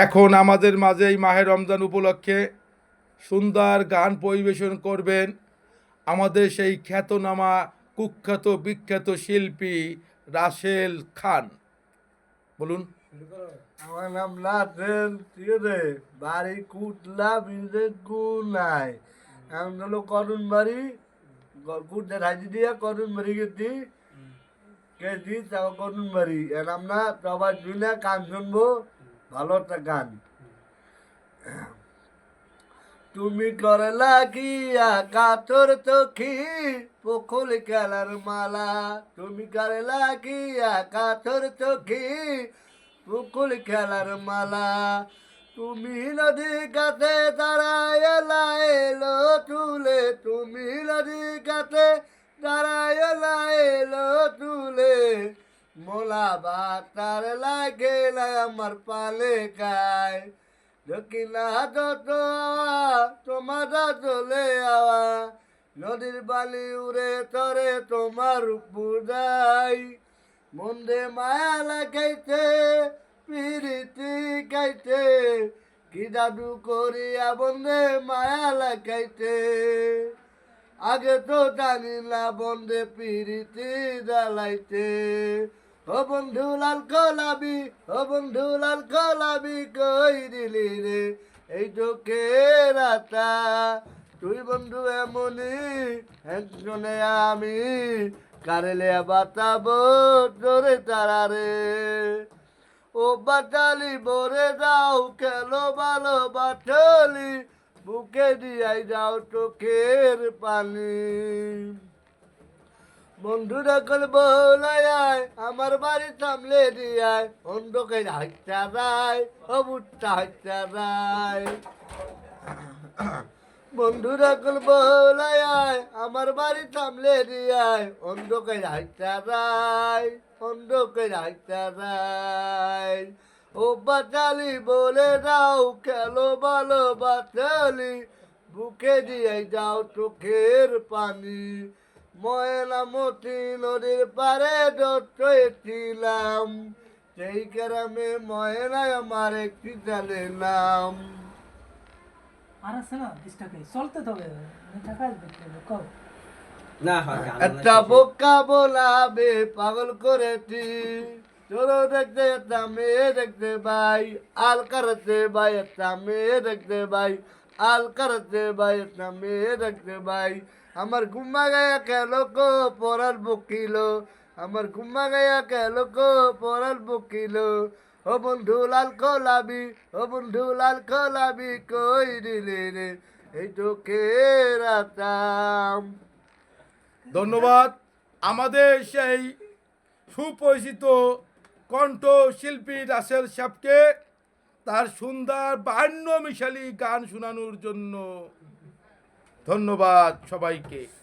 এখন আমাদের মাঝে এই মাহে রমজান উপলক্ষে সুন্দর গান পরিবেশন করবেন আমাদের সেই খ্যাতনামা কুখ্যাত বিখ্যাত শিল্পী রাসেল খান। বলুন। আমার নাম নাথেন, ঠিক আছে। বাড়ি কুটলা বিন্দে নাই। এখন হলো করুন বাড়ি, কুটলা হাজি দিয়া করুন বাড়ি গেছি গেছি তাও করুন বাড়ি। এর আমরা সবাই শুনে গান শুনবো, ভালো একটা গান। তুমি করলা গিয়া কাতর চোখি পুকুল খেলার মালা, তুমি করলা গিয়া কাতর চোখি পুকুল খেলার মালা। তুমি নদী কাছে দাঁড়ায় এলো তুলে, তুমি নদী কাছে দাঁড়ায় এলো তুলে, মোলা বাতার লাগে না আমার পালে গায়। দক্ষিণা যত তোমার চলে আওয়া, নদীর বালি উড়ে তরে তোমার বুঝাই। মন্দে মায়া লাগাইতে পিরিতি গাইতে, কি জাদু করিয়া বন্দে মায়া লাগাইতে। আগে তো জানি না বন্দে পিরিতি জ্বালাইতে। ও বন্ধু লাল কলাবি, ও বন্ধু লাল কলাবি কই দিলি রে এই চোখে রাতা। তুই বন্ধু এমনি একজনে আমি, কারেলে বাতাবো তোরে তারা রে। ও বাটালি বরে যাও খেলো ভালো বাটালি, বুকে দিয়াই যাও চোখের পানি। বন্ধুরা কল বলায় আমার বাড়ি সামলে দিয়ায়, অন্ধকে হাইটা যায় ও বুটটা হাইটা যায়। বন্ধুরা কল বলায় আমার বাড়ি সামলে দিয়ায়, অন্ধকে হাইটা যায়, অন্ধকে হাইটা যায়। ও বাচালি বলে যাও খেলো ভালো বাচালি, বুকে দিয়ে যাও চোখের পানি। ময়নামতি নদীর পারে ছিলাম, সেই গ্রামে ময়নায় আমার একটি জালে নাম। আর আছে না ডিস্টাকে চলতে তবে টাকা দেখতে কও না একটা বোকা বলাবে পাগল করেছি, চলো দেখতে একটা মেয়ে দেখতে ভাই, আল করতে ভাই একটা মেয়ে দেখতে ভাই, আল করতে ভাই একটা মেয়ে দেখতে ভাই। আমার ঘুমা গায়া খেলো কো পরার বকিলো, আমার ঘুমা গায়া খেলো কো পরার বকিলো। ও বন্ধু লাল কলাবি, ও বন্ধু লাল কলাবি কই দিলি রে এই চোখে রাতাম। ধন্যবাদ আমাদের সেই সুপরিচিত কণ্ঠশিল্পী রাসেল সাহেবকে তার সুন্দর 52 মিশালি গান শোনানোর জন্য। ধন্যবাদ সবাইকে।